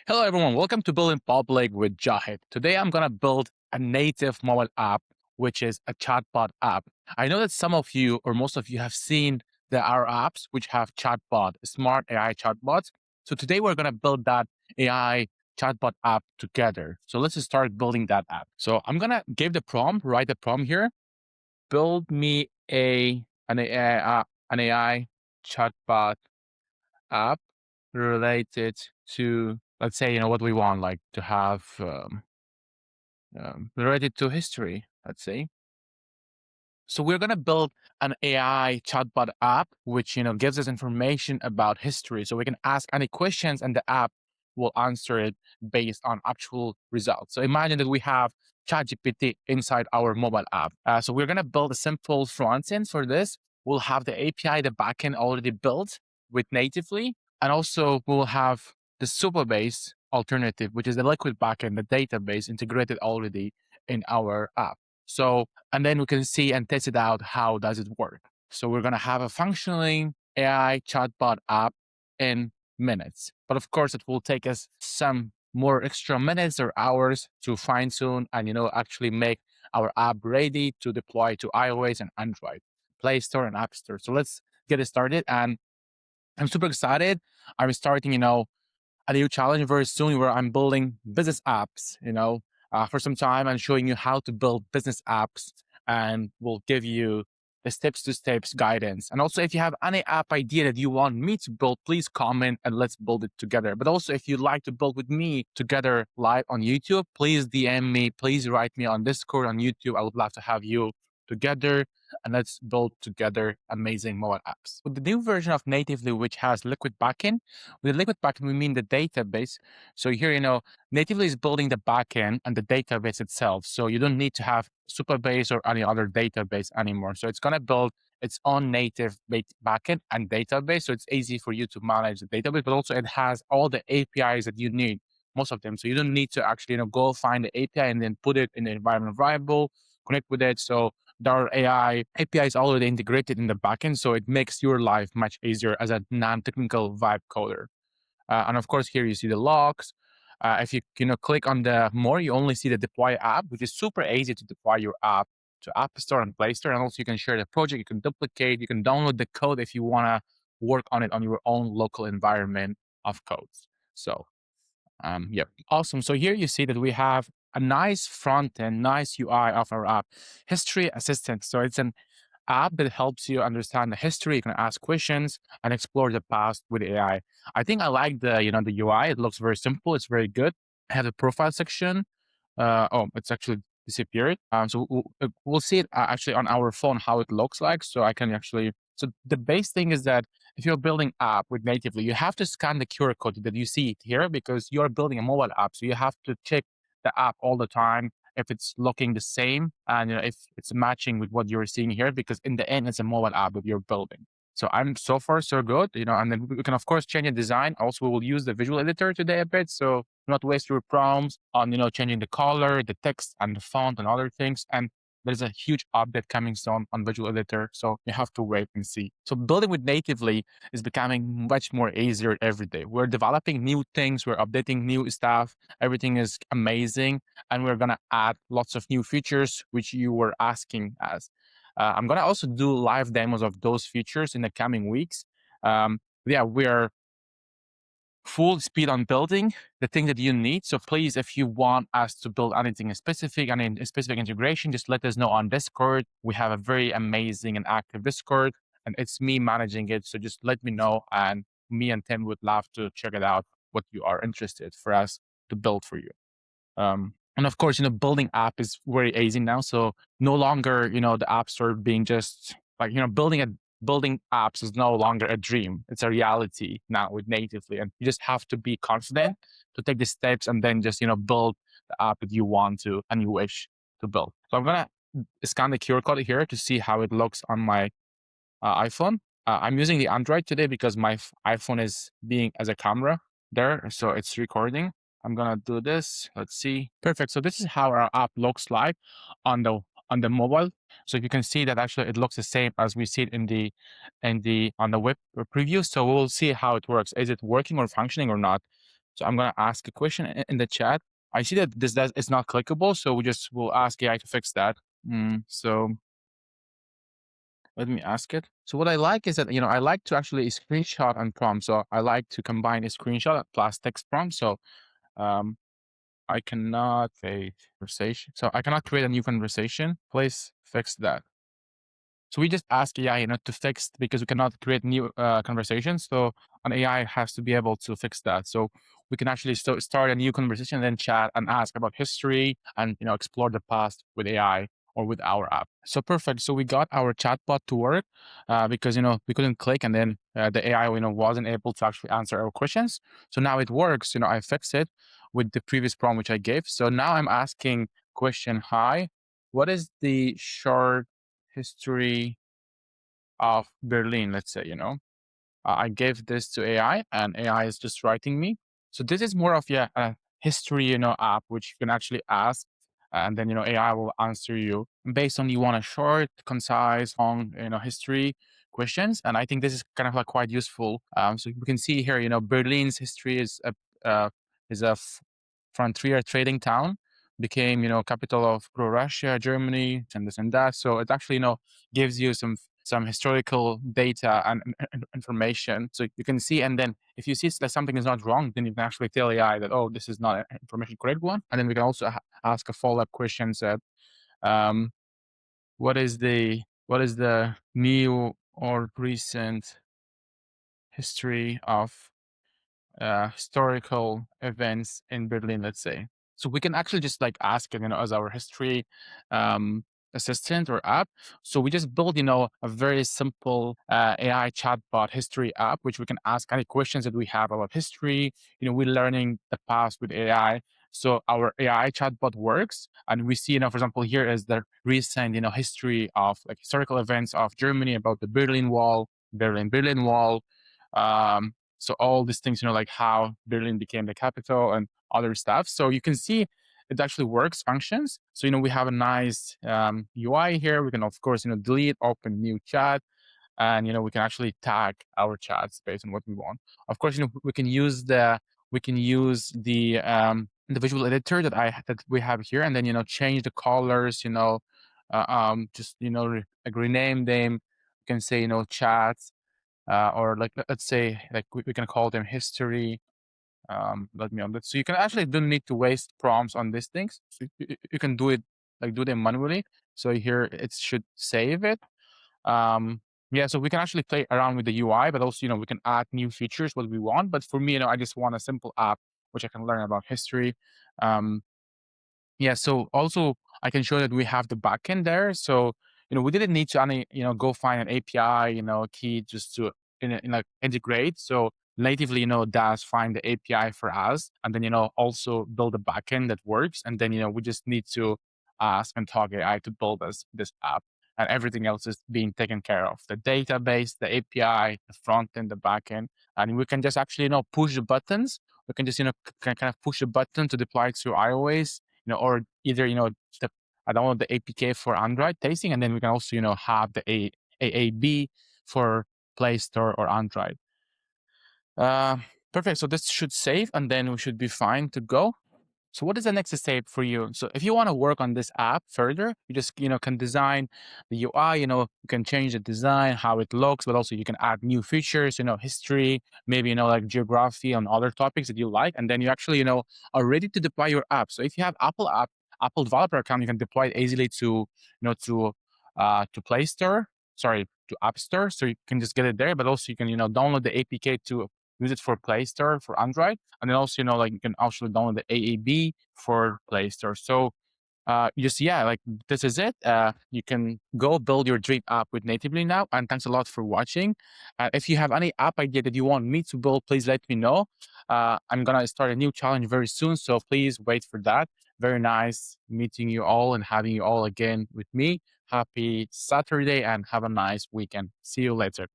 Hello, everyone. Welcome to Building Public with Jahid. Today, I'm going to build a native mobile app, which is a chatbot app. I know that some of you or most of you have seen there are apps which have chatbot, smart AI chatbots. So today, we're going to build that AI chatbot app together. So let's just start building that app. So I'm going to give the prompt, write the prompt here. Build me an AI chatbot app related to, let's say, what we want, like to have related to history, let's say. So we're going to build an AI chatbot app, which, gives us information about history. So we can ask any questions and the app will answer it based on actual results. So imagine that we have ChatGPT inside our mobile app. So we're going to build a simple front end for this. We'll have the API, the backend already built with natively. And also we'll have the Supabase alternative, which is the Liquid Backend, the database integrated already in our app. So, and then we can see and test it out. How does it work? So we're going to have a functioning AI chatbot app in minutes. But of course, it will take us some more extra minutes or hours to fine tune and, actually make our app ready to deploy to iOS and Android, Play Store and App Store. So let's get it started. And I'm super excited. I'm starting, a new challenge very soon where I'm building business apps, for some time and showing you how to build business apps, and we'll give you the steps to steps guidance. And also, if you have any app idea that you want me to build, please comment and let's build it together. But also, if you'd like to build with me together live on YouTube, please DM me, please write me on Discord, on YouTube. I would love to have you together and let's build together amazing mobile apps. With the new version of Natively, which has Liquid Backend, with the Liquid Backend, we mean the database. So here, Natively is building the backend and the database itself. So you don't need to have Supabase or any other database anymore. So it's going to build its own native backend and database. So it's easy for you to manage the database, but also it has all the APIs that you need, most of them. So you don't need to actually, go find the API and then put it in the environment variable, connect with it. So our AI API is already integrated in the backend, so it makes your life much easier as a non-technical vibe coder. And of course, here you see the logs. If you click on the more, you only see the deploy app, which is super easy to deploy your app to App Store and Play Store. And also, you can share the project, you can duplicate, you can download the code if you want to work on it on your own local environment of codes. So yep. Awesome. So here you see that we have a nice front end, nice UI of our app. History Assistant. So it's an app that helps you understand the history. You can ask questions and explore the past with AI. I think I like the UI. It looks very simple. It's very good. I have a profile section. It's actually disappeared. So we'll see it actually on our phone how it looks like. So I can actually. So the base thing is that if you're building app with natively, you have to scan the QR code that you see it here because you're building a mobile app. So you have to check the app all the time if it's looking the same and if it's matching with what you're seeing here, because in the end it's a mobile app that you're building. So I'm so far so good, and then we can of course change the design. Also, we will use the visual editor today a bit, so not waste your prompts on changing the color, the text, and the font and other things. And there's a huge update coming soon on visual editor, so you have to wait and see. So building with natively is becoming much more easier every day. We're developing new things, we're updating new stuff, everything is amazing, and we're gonna add lots of new features which you were asking us. I'm gonna also do live demos of those features in the coming weeks. Yeah, we're full speed on building the thing that you need. So please, if you want us to build anything specific, any specific integration, just let us know on Discord. We have a very amazing and active Discord, and it's me managing it. So just let me know, and me and Tim would love to check it out, what you are interested for us to build for you. And of course, building app is very easy now. So no longer, the app store being just like, building apps is no longer a dream. It's a reality now with natively. And you just have to be confident to take the steps and then just, build the app that you want to and you wish to build. So I'm going to scan the QR code here to see how it looks on my iPhone. I'm using the Android today because my iPhone is being as a camera there. So it's recording. I'm gonna do this. Let's see. Perfect. So this is how our app looks like on the mobile. So you can see that actually it looks the same as we see it on the web preview. So we'll see how it works. Is it working or functioning or not? So I'm going to ask a question in the chat. I see that this is not clickable, so we just will ask AI to fix that. So let me ask it. So what I like is that, I like to actually screenshot and prompt. So I like to combine a screenshot plus text prompt. So um, I cannot a conversation. So I cannot create a new conversation. Please fix that. So we just ask AI, to fix, because we cannot create new conversations. So an AI has to be able to fix that. So we can actually start a new conversation, then chat and ask about history and, explore the past with AI or with our app. So perfect. So we got our chatbot to work because, we couldn't click, and then the AI, wasn't able to actually answer our questions. So now it works. I fixed it with the previous prompt which I gave. So now I'm asking question, hi, what is the short history of Berlin, let's say, I gave this to AI and AI is just writing me. So this is more of a history, app, which you can actually ask and then, AI will answer you based on you want a short, concise, long, history questions. And I think this is kind of like quite useful. So we can see here, Berlin's history is a frontier trading town, became, capital of Russia, Germany, and this and that. So it actually, gives you some historical data and information, so you can see. And then if you see that something is not wrong, then you can actually tell AI that, oh, this is not an information correct one. And then we can also ask a follow-up question that um, what is the new or recent history of historical events in Berlin, let's say. So we can actually just like ask it, as our history um, assistant or app. So we just build, a very simple AI chatbot history app, which we can ask any questions that we have about history. We're learning the past with AI. So our AI chatbot works, and we see, for example, here is the recent, history of like historical events of Germany, about the Berlin Wall. So all these things, like how Berlin became the capital and other stuff. So you can see it actually works, functions. So, we have a nice UI here. We can, of course, delete, open new chat, and, we can actually tag our chats based on what we want. Of course, we can use the visual editor that we have here, and then, change the colors, just, like rename them. You can say, chats, or like, let's say, like we can call them history. Let me on that. So you can actually don't need to waste prompts on these things. So you can do them manually. So here it should save it. Yeah, so we can actually play around with the UI, but also, we can add new features what we want. But for me, I just want a simple app which I can learn about history. Um, yeah, so also I can show that we have the backend there. So, we didn't need to only, go find an API, key just to like integrate. So natively, does find the API for us, and then, also build a backend that works. And then, we just need to ask and talk AI to build us this app. And everything else is being taken care of. The database, the API, the front end, the backend. And we can just actually, push the buttons. We can just, kind of push a button to deploy to iOS, or either, I download the APK for Android tasting, and then we can also, have the AAB for Play Store or Android. Perfect. So this should save, and then we should be fine to go. So what is the next step for you? So if you want to work on this app further, you just, can design the UI, you can change the design, how it looks, but also you can add new features, history, maybe, like geography and other topics that you like. And then you actually, are ready to deploy your app. So if you have Apple developer account, you can deploy it easily to Play Store, sorry, to App Store. So you can just get it there, but also you can, download the APK to use it for Play Store for Android. And then also, like you can also download the AAB for Play Store. So just, yeah, like this is it. You can go build your dream app with Natively now. And thanks a lot for watching. If you have any app idea that you want me to build, please let me know. I'm going to start a new challenge very soon. So please wait for that. Very nice meeting you all and having you all again with me. Happy Saturday and have a nice weekend. See you later.